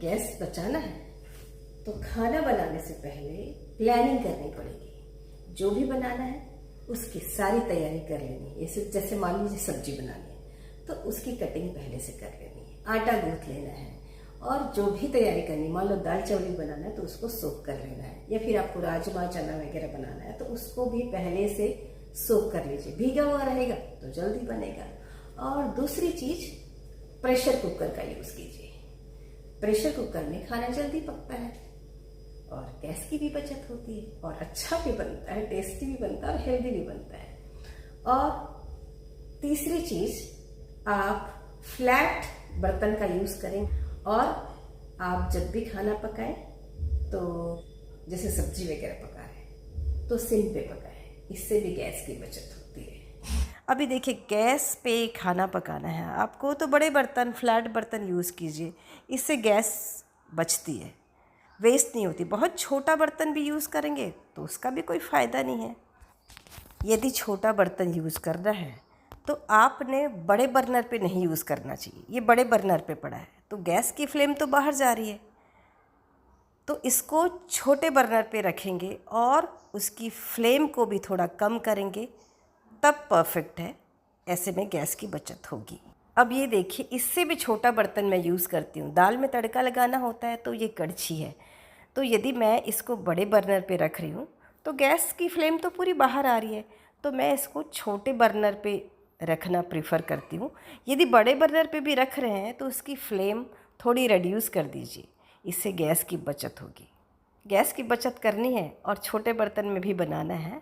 Gas बचाना है तो खाना बनाने से पहले प्लानिंग करनी पड़ेगी। जो भी बनाना है उसकी सारी तैयारी कर लेनी है। जैसे मान लीजिए सब्जी बनानी है तो उसकी कटिंग पहले से कर लेनी है, आटा गूंथ लेना है, और जो भी तैयारी करनी, मान लो दाल चावल बनाना है तो उसको सोक कर लेना है, या फिर आपको राजमा चना वगैरह बनाना है तो उसको भी पहले से सोक कर लीजिए। भीगा हुआ रहेगा तो जल्दी बनेगा। और दूसरी चीज, प्रेशर कुकर का यूज कीजिए। प्रेशर कुकर में खाना जल्दी पकता है और गैस की भी बचत होती है और अच्छा भी बनता है, टेस्टी भी बनता है और हेल्दी भी बनता है। और तीसरी चीज, आप फ्लैट बर्तन का यूज करें और आप जब भी खाना पकाएं तो जैसे सब्जी वगैरह पका रहे तो सिम पे पकाएं, इससे भी गैस की बचत होती है। अभी देखिए, गैस पे खाना पकाना है आपको तो बड़े बर्तन, फ्लैट बर्तन यूज़ कीजिए, इससे गैस बचती है, वेस्ट नहीं होती। बहुत छोटा बर्तन भी यूज़ करेंगे तो उसका भी कोई फ़ायदा नहीं है। यदि छोटा बर्तन यूज़ करना है तो आपने बड़े बर्नर पे नहीं यूज़ करना चाहिए। ये बड़े बर्नर पे पड़ा है तो गैस की फ्लेम तो बाहर जा रही है, तो इसको छोटे बर्नर पे रखेंगे और उसकी फ्लेम को भी थोड़ा कम करेंगे, तब परफेक्ट है। ऐसे में गैस की बचत होगी। अब ये देखिए, इससे भी छोटा बर्तन मैं यूज़ करती हूँ। दाल में तड़का लगाना होता है तो ये कड़छी है, तो यदि मैं इसको बड़े बर्नर पे रख रही हूँ तो गैस की फ्लेम तो पूरी बाहर आ रही है, तो मैं इसको छोटे बर्नर पे रखना प्रेफर करती हूँ। यदि बड़े बर्नर पे भी रख रहे हैं तो उसकी फ्लेम थोड़ी रिड्यूस कर दीजिए, इससे गैस की बचत होगी। गैस की बचत करनी है और छोटे बर्तन में भी बनाना है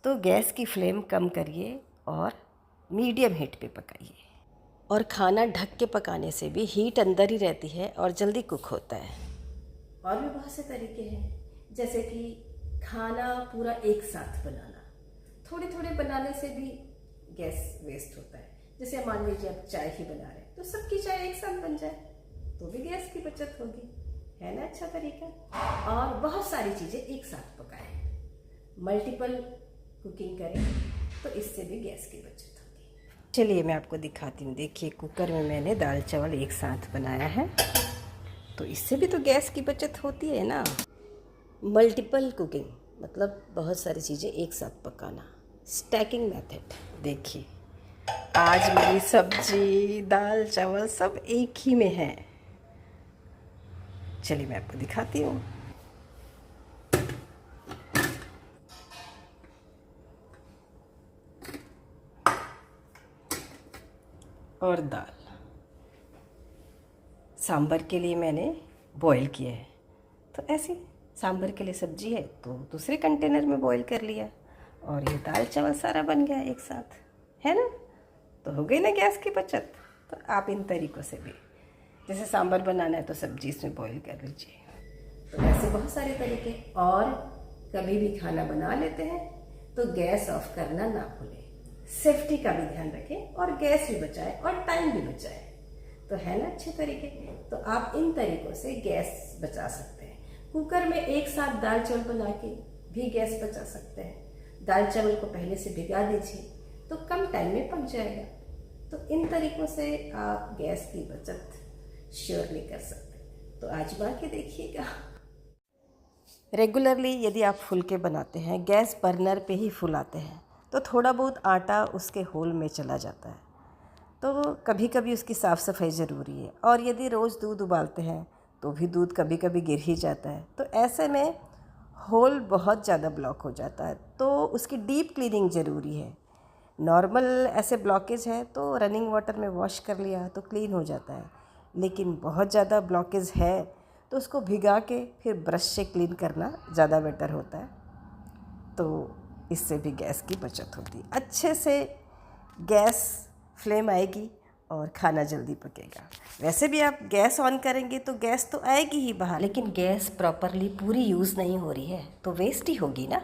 तो गैस की फ्लेम कम करिए और मीडियम हीट पे पकाइए। और खाना ढक के पकाने से भी हीट अंदर ही रहती है और जल्दी कुक होता है। और भी बहुत से तरीके हैं, जैसे कि खाना पूरा एक साथ बनाना। थोड़े थोड़े बनाने से भी गैस वेस्ट होता है। जैसे मान लीजिए आप चाय ही बना रहे हैं तो सबकी चाय एक साथ बन जाए तो भी गैस की बचत होगी, है ना अच्छा तरीका। और बहुत सारी चीज़ें एक साथ पकाएं, मल्टीपल कुकिंग करें तो इससे भी गैस की बचत होगी। चलिए मैं आपको दिखाती हूँ। देखिए, कुकर में मैंने दाल चावल एक साथ बनाया है, तो इससे भी तो गैस की बचत होती है ना। मल्टीपल कुकिंग मतलब बहुत सारी चीज़ें एक साथ पकाना, स्टैकिंग मेथड। देखिए, आज मेरी सब्जी, दाल, चावल सब एक ही में है। चलिए मैं आपको दिखाती हूँ। और दाल, सांभर के लिए मैंने बॉईल किया है, तो ऐसे सांभर के लिए सब्जी है तो दूसरे कंटेनर में बॉईल कर लिया, और ये दाल चावल सारा बन गया एक साथ, है ना। तो हो गई ना गैस की बचत। तो आप इन तरीक़ों से भी, जैसे सांभर बनाना है तो सब्जी इसमें बॉईल कर लीजिए। तो ऐसे बहुत सारे तरीके। और कभी भी खाना बना लेते हैं तो गैस ऑफ करना ना भूलें, सेफ्टी का भी ध्यान रखें और गैस भी बचाएं और टाइम भी बचाएं। तो है ना अच्छे तरीके। तो आप इन तरीकों से गैस बचा सकते हैं। कुकर में एक साथ दाल चावल बना के भी गैस बचा सकते हैं। दाल चावल को पहले से भिगा दीजिए तो कम टाइम में पक जाएगा। तो इन तरीकों से आप गैस की बचत श्योरली कर सकते हैं। तो आजमा के देखिएगा। रेगुलरली यदि आप फुलके बनाते हैं, गैस बर्नर पे ही फुलाते हैं, तो थोड़ा बहुत आटा उसके होल में चला जाता है, तो कभी कभी उसकी साफ़ सफाई ज़रूरी है। और यदि रोज़ दूध उबालते हैं तो भी दूध कभी कभी गिर ही जाता है, तो ऐसे में होल बहुत ज़्यादा ब्लॉक हो जाता है, तो उसकी डीप क्लीनिंग ज़रूरी है। नॉर्मल ऐसे ब्लॉकेज है तो रनिंग वाटर में वॉश कर लिया तो क्लीन हो जाता है, लेकिन बहुत ज़्यादा ब्लॉकेज है तो उसको भिगा के फिर ब्रश से क्लीन करना ज़्यादा बेटर होता है। तो इससे भी गैस की बचत होती है। अच्छे से गैस फ्लेम आएगी और खाना जल्दी पकेगा। वैसे भी आप गैस ऑन करेंगे तो गैस तो आएगी ही बाहर, लेकिन गैस प्रॉपरली पूरी यूज़ नहीं हो रही है तो वेस्ट ही होगी ना।